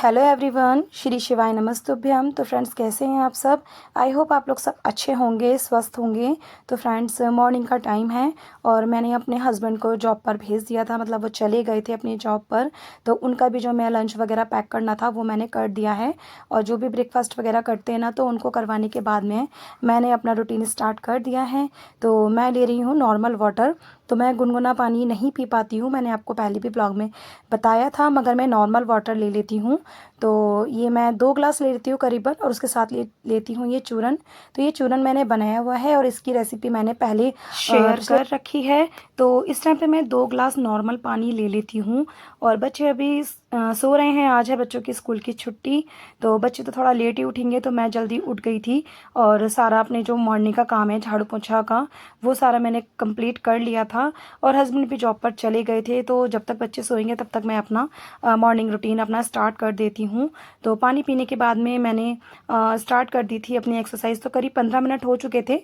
Hello everyone, Shri शिवाय नमस्तुभ्यम। तो friends, कैसे हैं आप सब? आई होप आप लोग सब अच्छे होंगे, स्वस्थ होंगे। तो फ्रेंड्स, मॉर्निंग का टाइम है और मैंने अपने हस्बैंड को जॉब पर भेज दिया था, मतलब वो चले गए थे अपनी जॉब पर। तो उनका भी जो मैं लंच वगैरह पैक करना था वो मैंने कर दिया है। और जो भी ब्रेकफास्ट वगैरह करते हैं ना, तो उनको करवाने के बाद में मैंने अपना रूटीन स्टार्ट कर दिया है। तो मैं ले रही हूँ नॉर्मल वाटर। तो मैं गुनगुना पानी नहीं पी पाती हूँ, मैंने आपको पहले भी ब्लॉग में बताया था, मगर मैं नॉर्मल वाटर ले लेती हूँ। तो ये मैं 2 ग्लास ले लेती हूँ करीबन, और उसके साथ लेती हूँ ये चूरन। तो ये चूरन मैंने बनाया हुआ है और इसकी रेसिपी मैंने पहले शेयर कर रखी है। तो इस टाइम पे मैं 2 ग्लास नॉर्मल पानी ले लेती हूँ। और बच्चे अभी सो रहे हैं, आज है बच्चों की स्कूल की छुट्टी। तो बच्चे तो थोड़ा लेट ही उठेंगे, तो मैं जल्दी उठ गई थी और सारा अपने जो मॉर्निंग का काम है झाड़ू पोछा का, वो सारा मैंने कंप्लीट कर लिया था। और हस्बैंड भी जॉब पर चले गए थे, तो जब तक बच्चे सोएंगे तब तक मैं अपना मॉर्निंग रूटीन अपना स्टार्ट कर देती हूँ। तो पानी पीने के बाद में मैंने स्टार्ट कर दी थी अपनी एक्सरसाइज। तो करीब 15 मिनट हो चुके थे।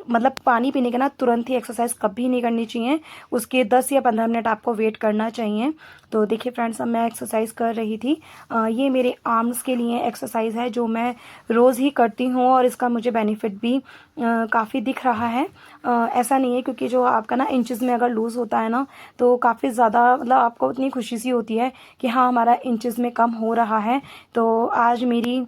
मतलब पानी पीने के ना तुरंत ही एक्सरसाइज कभी नहीं करनी चाहिए, उसके 10 या 15 मिनट आपको वेट करना चाहिए। तो देखिए फ्रेंड्स, अब मैं एक्सरसाइज कर रही थी। ये मेरे आर्म्स के लिए एक्सरसाइज है जो मैं रोज़ ही करती हूँ और इसका मुझे बेनिफिट भी काफ़ी दिख रहा है। ऐसा नहीं है, क्योंकि जो आपका ना इंचज़ में अगर लूज़ होता है ना, तो काफ़ी ज़्यादा मतलब आपको इतनी खुशी सी होती है कि हाँ, हमारा इंचज़ में कम हो रहा है। तो आज मेरी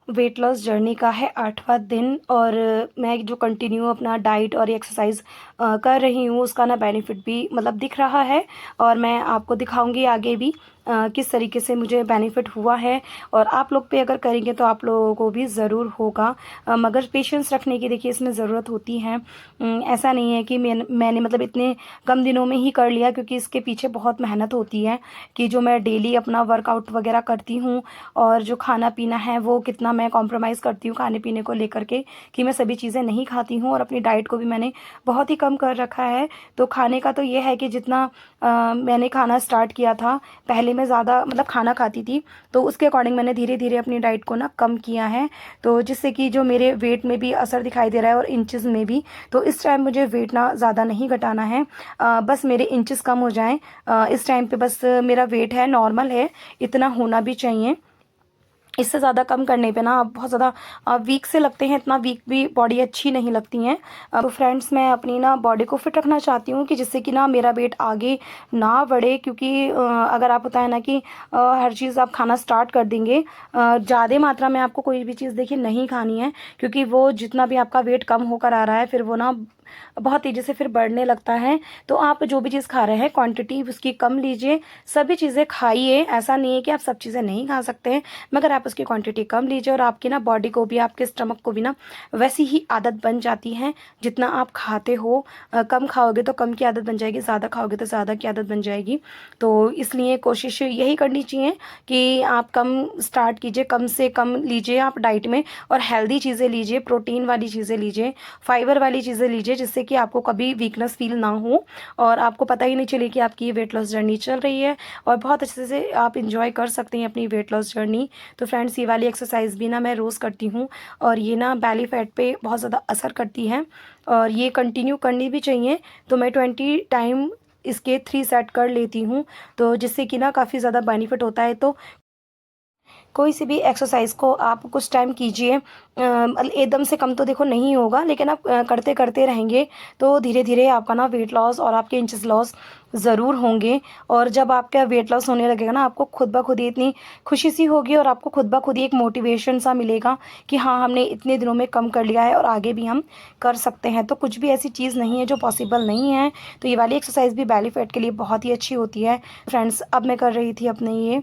वेट लॉस जर्नी का है 8वां दिन, और मैं जो कंटिन्यू अपना डाइट और एक्सरसाइज कर रही हूँ, उसका ना बेनिफिट भी मतलब दिख रहा है। और मैं आपको दिखाऊंगी आगे भी किस तरीके से मुझे बेनिफिट हुआ है। और आप लोग पे अगर करेंगे तो आप लोगों को भी ज़रूर होगा, मगर पेशेंस रखने की देखिए इसमें ज़रूरत होती है। ऐसा नहीं है कि मैंने मतलब इतने कम दिनों में ही कर लिया, क्योंकि इसके पीछे बहुत मेहनत होती है कि जो मैं डेली अपना वर्कआउट वगैरह करती हूँ और जो खाना पीना है वो कितना मैं कॉम्प्रोमाइज़ करती हूँ खाने पीने को लेकर के, कि मैं सभी चीज़ें नहीं खाती हूँ। और अपनी डाइट को भी मैंने बहुत ही कम कर रखा है। तो खाने का तो ये है कि जितना मैंने खाना स्टार्ट किया था, पहले मैं ज़्यादा मतलब खाना खाती थी, तो उसके अकॉर्डिंग मैंने धीरे धीरे अपनी डाइट को ना कम किया है। तो जिससे कि जो मेरे वेट में भी असर दिखाई दे रहा है और इंचज़ में भी। तो इस टाइम मुझे वेट ना ज़्यादा नहीं घटाना है, बस मेरे इंचज़ कम हो जाएं। इस टाइम पे बस मेरा वेट है नॉर्मल है, इतना होना भी चाहिए। इससे ज़्यादा कम करने पे ना आप बहुत ज़्यादा वीक से लगते हैं, इतना वीक भी बॉडी अच्छी नहीं लगती है। तो फ्रेंड्स, मैं अपनी ना बॉडी को फिट रखना चाहती हूँ कि जिससे कि ना मेरा वेट आगे ना बढ़े। क्योंकि अगर आप होता है ना कि हर चीज़ आप खाना स्टार्ट कर देंगे, ज़्यादा मात्रा में आपको कोई भी चीज़ देखिए नहीं खानी है, क्योंकि वो जितना भी आपका वेट कम होकर आ रहा है, फिर वो ना बहुत तेज़ी से फिर बढ़ने लगता है। तो आप जो भी चीज़ खा रहे हैं क्वांटिटी उसकी कम लीजिए, सभी चीज़ें खाइए। ऐसा नहीं है कि आप सब चीज़ें नहीं खा सकते हैं, मगर आप उसकी क्वांटिटी कम लीजिए। और आपकी ना बॉडी को भी, आपके स्टमक को भी ना वैसी ही आदत बन जाती है जितना आप खाते हो। कम खाओगे तो कम की आदत बन जाएगी, ज़्यादा खाओगे तो ज़्यादा की आदत बन जाएगी। तो इसलिए कोशिश यही करनी चाहिए कि आप कम स्टार्ट कीजिए, कम से कम लीजिए आप डाइट में, और हेल्दी चीज़ें लीजिए, प्रोटीन वाली चीज़ें लीजिए, फाइबर वाली चीज़ें लीजिए, जिससे कि आपको कभी वीकनेस फील ना हो और आपको पता ही नहीं चले कि आपकी वेट लॉस जर्नी चल रही है। और बहुत अच्छे से आप इंजॉय कर सकते हैं अपनी वेट लॉस जर्नी। तो फ्रेंड्स, ये वाली एक्सरसाइज भी ना मैं रोज़ करती हूँ, और ये ना बैली फैट पे बहुत ज़्यादा असर करती है, और ये कंटिन्यू करनी भी चाहिए। तो मैं 20 टाइम इसके 3 सेट कर लेती हूँ, तो जिससे कि ना काफ़ी ज़्यादा बेनिफिट होता है। तो कोई सी भी एक्सरसाइज को आप कुछ टाइम कीजिए, एकदम से कम तो देखो नहीं होगा, लेकिन आप करते करते रहेंगे तो धीरे धीरे आपका ना वेट लॉस और आपके इंचेस लॉस ज़रूर होंगे। और जब आपका वेट लॉस होने लगेगा ना, आपको खुद ब खुद ही इतनी खुशी सी होगी, और आपको खुद ब खुद ही एक मोटिवेशन सा मिलेगा कि हाँ, हमने इतने दिनों में कम कर लिया है और आगे भी हम कर सकते हैं। तो कुछ भी ऐसी चीज़ नहीं है जो पॉसिबल नहीं है। तो ये वाली एक्सरसाइज भी बेली फैट के लिए बहुत ही अच्छी होती है। फ्रेंड्स, अब मैं कर रही थी अपने ये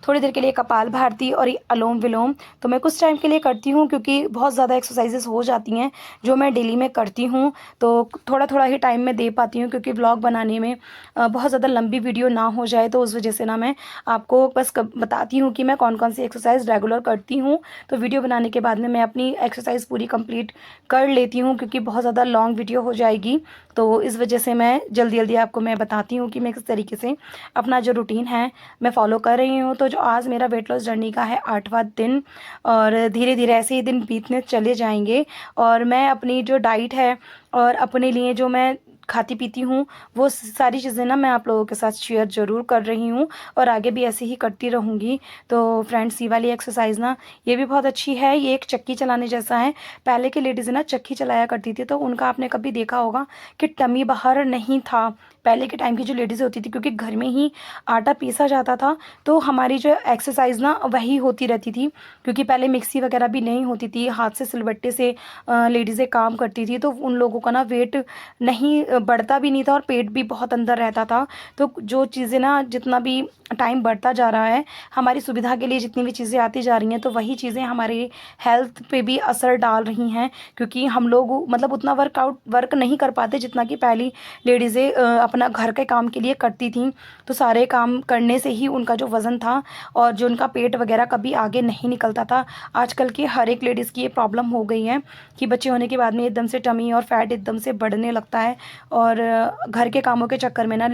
थोड़ी देर के लिए कपाल भारती और ये अलोम विलोम। तो मैं कुछ टाइम के लिए करती हूँ, क्योंकि बहुत ज़्यादा एक्सरसाइजेस हो जाती हैं जो मैं डेली में करती हूँ। तो थोड़ा थोड़ा ही टाइम मैं दे पाती हूँ, क्योंकि ब्लॉग बनाने में बहुत ज़्यादा लंबी वीडियो ना हो जाए। तो उस वजह से ना मैं आपको बस बताती हूँ कि मैं कौन कौन सी एक्सरसाइज रेगुलर करती हूँ। तो वीडियो बनाने के बाद में मैं अपनी एक्सरसाइज पूरी कंप्लीट कर लेती हूँ, क्योंकि बहुत ज़्यादा लॉन्ग वीडियो हो जाएगी। तो इस वजह से मैं जल्दी जल्दी आपको मैं बताती हूँ कि मैं किस तरीके से अपना जो रूटीन है मैं फॉलो कर रही हूँ। तो जो आज मेरा वेट लॉस जर्नी का है 8वां दिन, और धीरे धीरे ऐसे ही दिन बीतने चले जाएंगे। और मैं अपनी जो डाइट है और अपने लिए जो मैं खाती पीती हूँ वो सारी चीज़ें ना मैं आप लोगों के साथ शेयर ज़रूर कर रही हूँ और आगे भी ऐसे ही करती रहूँगी। तो फ्रेंड्स ये वाली एक्सरसाइज़ ना ये भी बहुत अच्छी है, ये एक चक्की चलाने जैसा है। पहले की लेडीज़ ना चक्की चलाया करती थी तो उनका आपने कभी देखा होगा कि टमी बाहर नहीं था। पहले के टाइम की जो लेडीज़ होती थी क्योंकि घर में ही आटा पीसा जाता था तो हमारी जो एक्सरसाइज़ ना वही होती रहती थी, क्योंकि पहले मिक्सी वगैरह भी नहीं होती थी, हाथ से सिलबट्टे से लेडीज़ें काम करती थी तो उन लोगों का ना वेट नहीं बढ़ता भी नहीं था और पेट भी बहुत अंदर रहता था। तो जो चीज़ें ना जितना भी टाइम बढ़ता जा रहा है, हमारी सुविधा के लिए जितनी भी चीज़ें आती जा रही हैं तो वही चीज़ें हमारे हेल्थ पे भी असर डाल रही हैं, क्योंकि हम लोग मतलब उतना वर्क नहीं कर पाते जितना कि पहली लेडीज़ें अपना घर के काम के लिए करती थीं। तो सारे काम करने से ही उनका जो वज़न था और जो उनका पेट वगैरह कभी आगे नहीं निकलता था। आजकल की हर एक लेडीज़ की ये प्रॉब्लम हो गई है कि बच्चे होने के बाद में एकदम से टमी और फैट एकदम से बढ़ने लगता है और घर के कामों के चक्कर में ना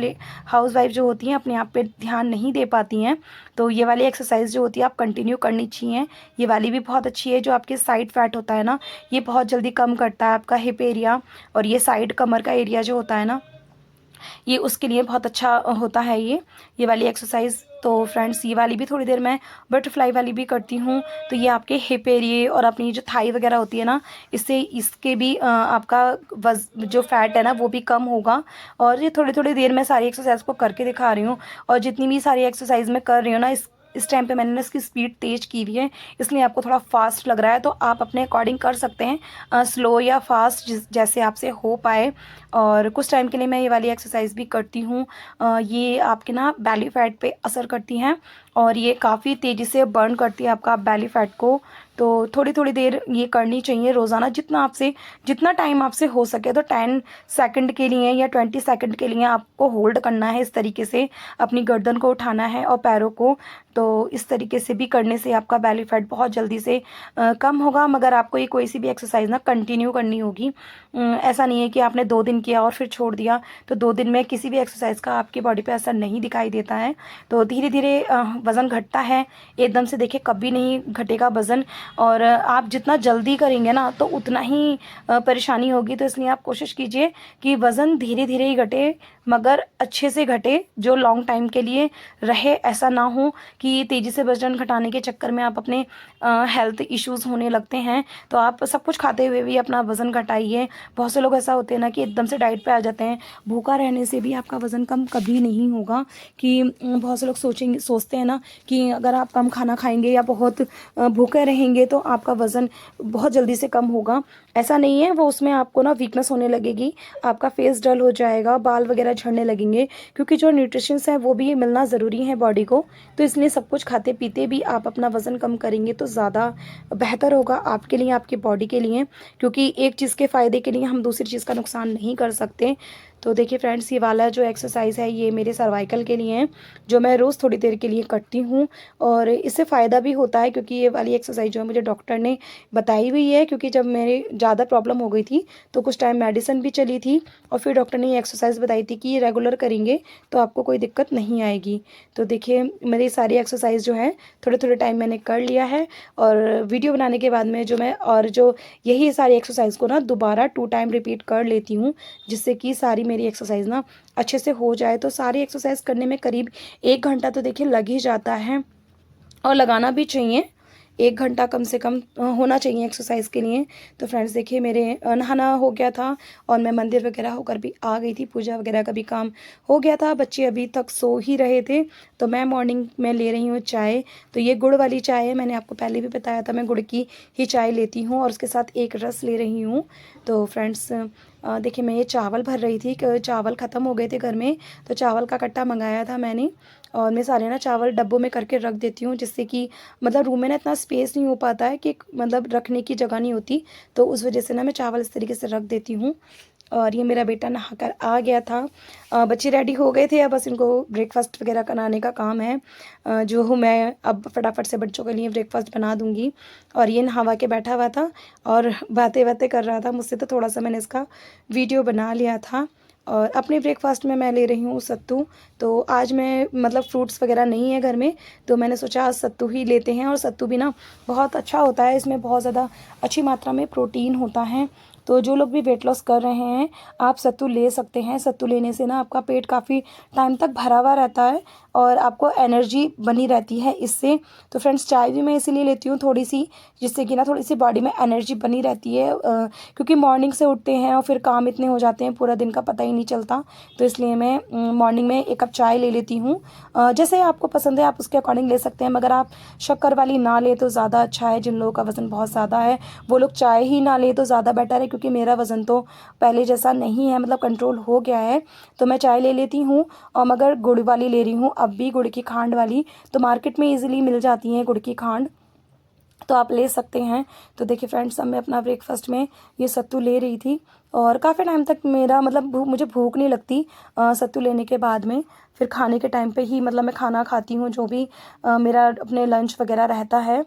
हाउसवाइफ जो होती हैं अपने आप पे ध्यान नहीं दे पाती हैं। तो ये वाली एक्सरसाइज जो होती है आप कंटिन्यू करनी चाहिए। ये वाली भी बहुत अच्छी है, जो आपके साइड फैट होता है ना ये बहुत जल्दी कम करता है आपका हिप एरिया, और ये साइड कमर का एरिया जो होता है ना ये उसके लिए बहुत अच्छा होता है ये वाली एक्सरसाइज। तो फ्रेंड्स ये वाली भी थोड़ी देर मैं बटरफ्लाई वाली भी करती हूँ। तो ये आपके हिप एरिए और अपनी जो थाई वगैरह होती है ना इससे इसके भी आपका जो फैट है ना वो भी कम होगा। और ये थोड़ी थोड़ी देर मैं सारी एक्सरसाइज को करके दिखा रही हूँ, और जितनी भी सारी एक्सरसाइज मैं कर रही हूँ ना इस टाइम पे मैंने ना इसकी स्पीड तेज़ की हुई है, इसलिए आपको थोड़ा फास्ट लग रहा है। तो आप अपने अकॉर्डिंग कर सकते हैं, स्लो या फास्ट जैसे आपसे हो पाए। और कुछ टाइम के लिए मैं ये वाली एक्सरसाइज भी करती हूँ। ये आपके ना बेली फैट पे असर करती हैं और ये काफ़ी तेज़ी से बर्न करती है आपका बेली फैट को। तो थोड़ी थोड़ी देर ये करनी चाहिए रोज़ाना, जितना टाइम आपसे हो सके। तो 10 सेकंड के लिए या 20 सेकंड के लिए आपको होल्ड करना है, इस तरीके से अपनी गर्दन को उठाना है और पैरों को। तो इस तरीके से भी करने से आपका बेली फैट बहुत जल्दी से कम होगा। मगर आपको ये कोई सी भी एक्सरसाइज ना कंटिन्यू करनी होगी। ऐसा नहीं है कि आपने 2 दिन किया और फिर छोड़ दिया तो 2 दिन में किसी भी एक्सरसाइज का आपकी बॉडी पे असर नहीं दिखाई देता है। तो धीरे धीरे वज़न घटता है, एकदम से देखिए कभी नहीं घटेगा वज़न। और आप जितना जल्दी करेंगे ना तो उतना ही परेशानी होगी। तो इसलिए आप कोशिश कीजिए कि वज़न धीरे धीरे ही घटे, मगर अच्छे से घटे, जो लॉन्ग टाइम के लिए रहे। ऐसा ना हो कि तेज़ी से वज़न घटाने के चक्कर में आप अपने हेल्थ इश्यूज़ होने लगते हैं। तो आप सब कुछ खाते हुए भी अपना वज़न घटाइए। बहुत से लोग ऐसा होते हैं ना कि एकदम से डाइट पे आ जाते हैं। भूखा रहने से भी आपका वज़न कम कभी नहीं होगा। कि बहुत से लोग सोचते हैं ना कि अगर आप कम खाना खाएंगे या बहुत भूखे रहेंगे तो आपका वज़न बहुत जल्दी से कम होगा। ऐसा नहीं है, वो उसमें आपको ना वीकनेस होने लगेगी, आपका फेस डल हो जाएगा, बाल वगैरह झड़ने लगेंगे, क्योंकि जो न्यूट्रिशंस है वो भी मिलना ज़रूरी है बॉडी को। तो इसलिए सब कुछ खाते पीते भी आप अपना वज़न कम करेंगे तो ज़्यादा बेहतर होगा आपके लिए, आपकी बॉडी के लिए। क्योंकि एक चीज़ के फ़ायदे के लिए हम दूसरी चीज़ का नुकसान नहीं कर सकते। तो देखिए फ्रेंड्स ये वाला जो एक्सरसाइज़ है ये मेरे सर्वाइकल के लिए है, जो मैं रोज़ थोड़ी देर के लिए करती हूँ। और इससे फ़ायदा भी होता है क्योंकि ये वाली एक्सरसाइज जो है मुझे डॉक्टर ने बताई हुई है, क्योंकि जब मेरे ज़्यादा प्रॉब्लम हो गई थी तो कुछ टाइम मेडिसिन भी चली थी और फिर डॉक्टर ने ये एक्सरसाइज बताई थी कि ये रेगुलर करेंगे तो आपको कोई दिक्कत नहीं आएगी। तो देखिए मेरी सारी एक्सरसाइज जो है थोड़े थोड़े टाइम मैंने कर लिया है, और वीडियो बनाने के बाद में जो यही सारी एक्सरसाइज को ना दोबारा 2 टाइम रिपीट कर लेती हूँ, जिससे कि सारी मेरी एक्सरसाइज ना अच्छे से हो जाए। तो सारी एक्सरसाइज करने में करीब 1 घंटा तो देखिए लग ही जाता है, और लगाना भी चाहिए। 1 घंटा कम से कम होना चाहिए एक्सरसाइज के लिए। तो फ्रेंड्स देखिए मेरे नहाना हो गया था और मैं मंदिर वगैरह होकर भी आ गई थी, पूजा वगैरह का भी काम हो गया था। बच्चे अभी तक सो ही रहे थे तो मैं मॉर्निंग में ले रही हूँ चाय। तो ये गुड़ वाली चाय है, मैंने आपको पहले भी बताया था मैं गुड़ की ही चाय लेती हूँ, और उसके साथ एक रस ले रही हूँ। तो फ्रेंड्स देखिए मैं ये चावल भर रही थी, चावल ख़त्म हो गए थे घर में, तो चावल का कट्टा मंगाया था मैंने। और मैं सारे ना चावल डब्बों में करके रख देती हूँ, जिससे कि मतलब रूम में ना इतना स्पेस नहीं हो पाता है कि मतलब रखने की जगह नहीं होती, तो उस वजह से ना मैं चावल इस तरीके से रख देती हूँ। और ये मेरा बेटा नहाकर आ गया था, बच्चे रेडी हो गए थे, अब बस इनको ब्रेकफास्ट वगैरह बनाने का काम है, जो मैं अब फटाफट से बच्चों के लिए ब्रेकफास्ट बना दूँगी। और ये नहावा के बैठा हुआ था और बातें बातें कर रहा था मुझसे, तो थोड़ा सा मैंने इसका वीडियो बना लिया था। और अपने ब्रेकफास्ट में मैं ले रही हूँ सत्तू। तो आज मैं मतलब फ्रूट्स वगैरह नहीं है घर में, तो मैंने सोचा आज सत्तू ही लेते हैं। और सत्तू भी ना बहुत अच्छा होता है, इसमें बहुत ज़्यादा अच्छी मात्रा में प्रोटीन होता है। तो जो लोग भी वेट लॉस कर रहे हैं आप सत्तू ले सकते हैं। सत्तू लेने से ना आपका पेट काफ़ी टाइम तक भरा हुआ रहता है और आपको एनर्जी बनी रहती है इससे। तो फ्रेंड्स चाय भी मैं इसीलिए लेती हूँ थोड़ी सी, जिससे कि ना थोड़ी सी बॉडी में एनर्जी बनी रहती है, क्योंकि मॉर्निंग से उठते हैं और फिर काम इतने हो जाते हैं पूरा दिन का पता ही नहीं चलता। तो इसलिए मैं मॉर्निंग में एक कप चाय ले लेती हूँ। जैसे आपको पसंद है आप उसके अकॉर्डिंग ले सकते हैं, मगर आप शक्कर वाली ना ले तो ज़्यादा अच्छा है। जिन लोगों का वज़न बहुत ज़्यादा है वो लोग चाय ही ना ले तो ज़्यादा बेटर है, क्योंकि मेरा वज़न तो पहले जैसा नहीं है, मतलब कंट्रोल हो गया है। तो मैं चाय ले लेती हूँ, और मगर गुड़ वाली ले रही हूँ अब भी, गुड़ की खांड वाली। तो मार्केट में ईज़िली मिल जाती हैं गुड़ की खांड, तो आप ले सकते हैं। तो देखिए फ्रेंड्स, अब मैं अपना ब्रेकफास्ट में ये सत्तू ले रही थी और काफ़ी टाइम तक मेरा मतलब मुझे भूख नहीं लगती सत्तू लेने के बाद में। फिर खाने के टाइम पे ही मतलब मैं खाना खाती हूँ, जो भी मेरा अपने लंच वगैरह रहता है।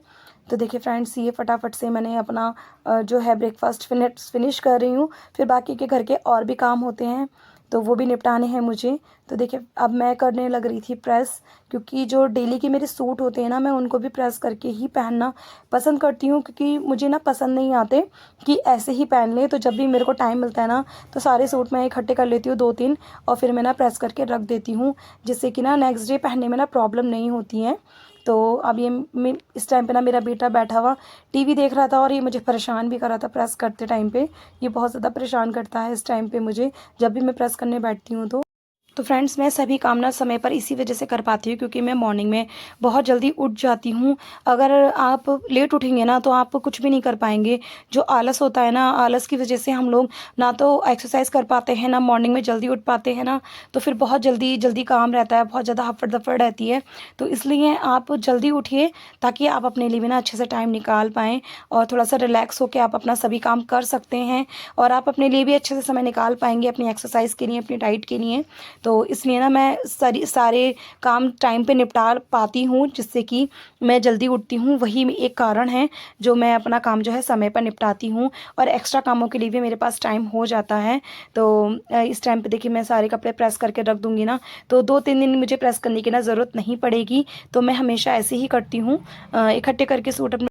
तो देखिए फ्रेंड्स, ये फटाफट से मैंने अपना जो है ब्रेकफास्ट फिनिश कर रही हूँ। फिर बाकी के घर के और भी काम होते हैं तो वो भी निपटाने हैं मुझे। तो देखिए अब मैं करने लग रही थी प्रेस, क्योंकि जो डेली के मेरे सूट होते हैं ना, मैं उनको भी प्रेस करके ही पहनना पसंद करती हूँ, क्योंकि मुझे ना पसंद नहीं आते कि ऐसे ही पहन लें। तो जब भी मेरे को टाइम मिलता है ना, तो सारे सूट मैं इकट्ठे कर लेती हूँ 2-3, और फिर मैं ना प्रेस करके रख देती हूँ, जिससे कि ना नेक्स्ट डे पहनने में ना प्रॉब्लम नहीं होती है। तो अब ये इस टाइम पे ना मेरा बेटा बैठा हुआ टीवी देख रहा था और ये मुझे परेशान भी कर रहा था प्रेस करते टाइम पे। ये बहुत ज़्यादा परेशान करता है इस टाइम पे मुझे, जब भी मैं प्रेस करने बैठती हूँ तो फ्रेंड्स, मैं सभी काम ना समय पर इसी वजह से कर पाती हूँ, क्योंकि मैं मॉर्निंग में बहुत जल्दी उठ जाती हूँ। अगर आप लेट उठेंगे ना तो आप कुछ भी नहीं कर पाएंगे। जो आलस होता है ना, आलस की वजह से हम लोग ना तो एक्सरसाइज कर पाते हैं, ना मॉर्निंग में जल्दी उठ पाते हैं ना, तो फिर बहुत जल्दी जल्दी काम रहता है, बहुत ज़्यादा हफड़ दफड़ रहती है। तो इसलिए आप जल्दी उठिए, ताकि आप अपने लिए भी ना अच्छे से टाइम निकाल पाएँ और थोड़ा सा रिलैक्स होकर आप अपना सभी काम कर सकते हैं, और आप अपने लिए भी अच्छे से समय निकाल पाएंगे अपनी एक्सरसाइज के लिए, अपनी डाइट के लिए। तो इसलिए ना मैं सारे काम टाइम पे निपटा पाती हूँ, जिससे कि मैं जल्दी उठती हूँ। वही एक कारण है जो मैं अपना काम जो है समय पर निपटाती हूँ, और एक्स्ट्रा कामों के लिए भी मेरे पास टाइम हो जाता है। तो इस टाइम पे देखिए मैं सारे कपड़े प्रेस करके रख दूँगी ना, तो 2-3 दिन मुझे प्रेस करने की ना ज़रूरत नहीं पड़ेगी। तो मैं हमेशा ऐसे ही करती हूँ, इकट्ठे करके सूट अपने।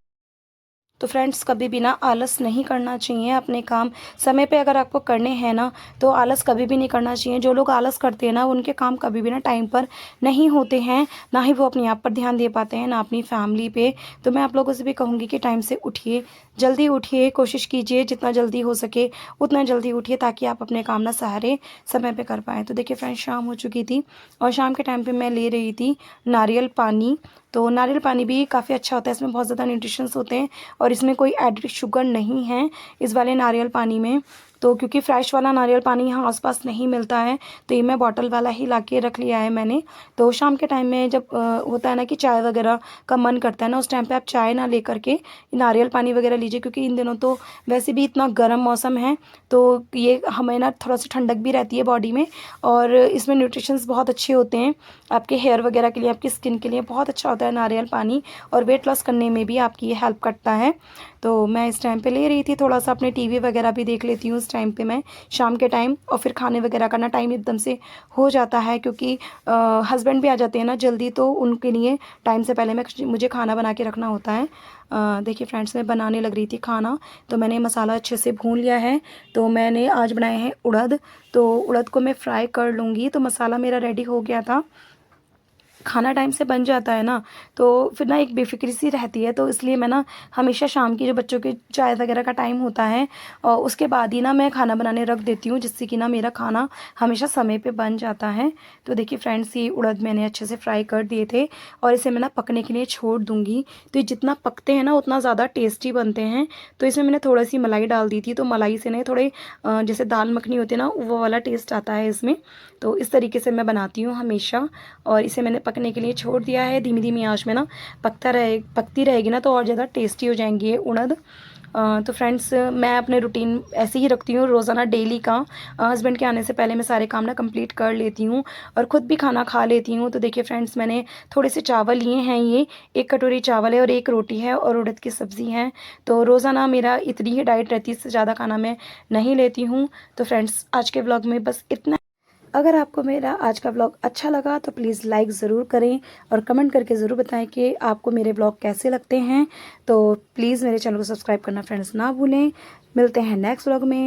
तो फ्रेंड्स, कभी भी ना आलस नहीं करना चाहिए। अपने काम समय पे अगर आपको करने हैं ना, तो आलस कभी भी नहीं करना चाहिए। जो लोग आलस करते हैं ना, उनके काम कभी भी ना टाइम पर नहीं होते हैं, ना ही वो अपने आप पर ध्यान दे पाते हैं, ना अपनी फैमिली पे। तो मैं आप लोगों से भी कहूँगी कि टाइम से उठिए, जल्दी उठिए, कोशिश कीजिए जितना जल्दी हो सके उतना जल्दी उठिए, ताकि आप अपने काम ना सारे समय पर कर पाएँ। तो देखिए फ्रेंड्स, शाम हो चुकी थी और शाम के टाइम पर मैं ले रही थी नारियल पानी। तो नारियल पानी भी काफ़ी अच्छा होता है, इसमें बहुत ज़्यादा न्यूट्रिशंस होते हैं और इसमें कोई एडिड शुगर नहीं है इस वाले नारियल पानी में। तो क्योंकि फ्रेश वाला नारियल पानी यहाँ आसपास नहीं मिलता है, तो ये मैं बॉटल वाला ही ला के रख लिया है मैंने। तो शाम के टाइम में जब होता है ना कि चाय वगैरह का मन करता है ना, उस टाइम पे आप चाय ना ले करके नारियल पानी वगैरह लीजिए, क्योंकि इन दिनों तो वैसे भी इतना गर्म मौसम है, तो ये हमें ना थोड़ा सा ठंडक भी रहती है बॉडी में, और इसमें न्यूट्रिशंस बहुत अच्छे होते हैं आपके हेयर वगैरह के लिए, आपकी स्किन के लिए बहुत अच्छा होता है नारियल पानी, और वेट लॉस करने में भी आपकी ये हेल्प करता है। तो मैं इस टाइम पे ले रही थी, थोड़ा सा अपने टीवी वगैरह भी देख लेती हूँ इस टाइम पे मैं शाम के टाइम, और फिर खाने वगैरह का ना टाइम एकदम से हो जाता है, क्योंकि हस्बैंड भी आ जाते हैं ना जल्दी, तो उनके लिए टाइम से पहले मुझे खाना बना के रखना होता है। देखिए फ्रेंड्स, मैं बनाने लग रही थी खाना, तो मैंने मसाला अच्छे से भून लिया है। तो मैंने आज बनाए हैं उड़द, तो उड़द को मैं फ्राई कर लूँगी। तो मसाला मेरा रेडी हो गया था, खाना टाइम से बन जाता है ना, तो फिर ना एक बेफिक्री सी रहती है। तो इसलिए मैं ना हमेशा शाम की जो बच्चों के चाय वगैरह का टाइम होता है और उसके बाद ही ना मैं खाना बनाने रख देती हूँ, जिससे कि ना मेरा खाना हमेशा समय पे बन जाता है। तो देखिए फ्रेंड्स, ये उड़द मैंने अच्छे से फ्राई कर दिए थे और इसे मैं ना पकने के लिए छोड़ दूँगी। तो ये जितना पकते हैं ना उतना ज़्यादा टेस्टी बनते हैं। तो इसमें मैंने थोड़ी सी मलाई डाल दी थी, तो मलाई से ना थोड़े जैसे दाल मखनी होती है ना, वो वाला टेस्ट आता है इसमें। तो इस तरीके से मैं बनाती हूँ हमेशा, और इसे मैंने पकने के लिए छोड़ दिया है। धीमी धीमी आंच में ना पकती रहेगी ना, तो और ज़्यादा टेस्टी हो जाएंगी ये उड़द। तो फ्रेंड्स, मैं अपने रूटीन ऐसे ही रखती हूँ रोज़ाना डेली का। हस्बैंड के आने से पहले मैं सारे काम ना कंप्लीट कर लेती हूँ और ख़ुद भी खाना खा लेती हूँ। तो देखिए फ्रेंड्स, मैंने थोड़े से चावल लिए हैं, ये 1 कटोरी चावल है और 1 रोटी है और उड़द की सब्ज़ी है। तो रोज़ाना मेरा इतनी ही डाइट रहती है, इससे ज़्यादा खाना मैं नहीं लेती हूँ। तो फ्रेंड्स, आज के ब्लॉग में बस इतना। अगर आपको मेरा आज का व्लॉग अच्छा लगा तो प्लीज़ लाइक ज़रूर करें और कमेंट करके ज़रूर बताएं कि आपको मेरे व्लॉग कैसे लगते हैं। तो प्लीज़ मेरे चैनल को सब्सक्राइब करना फ्रेंड्स ना भूलें। मिलते हैं नेक्स्ट व्लॉग में।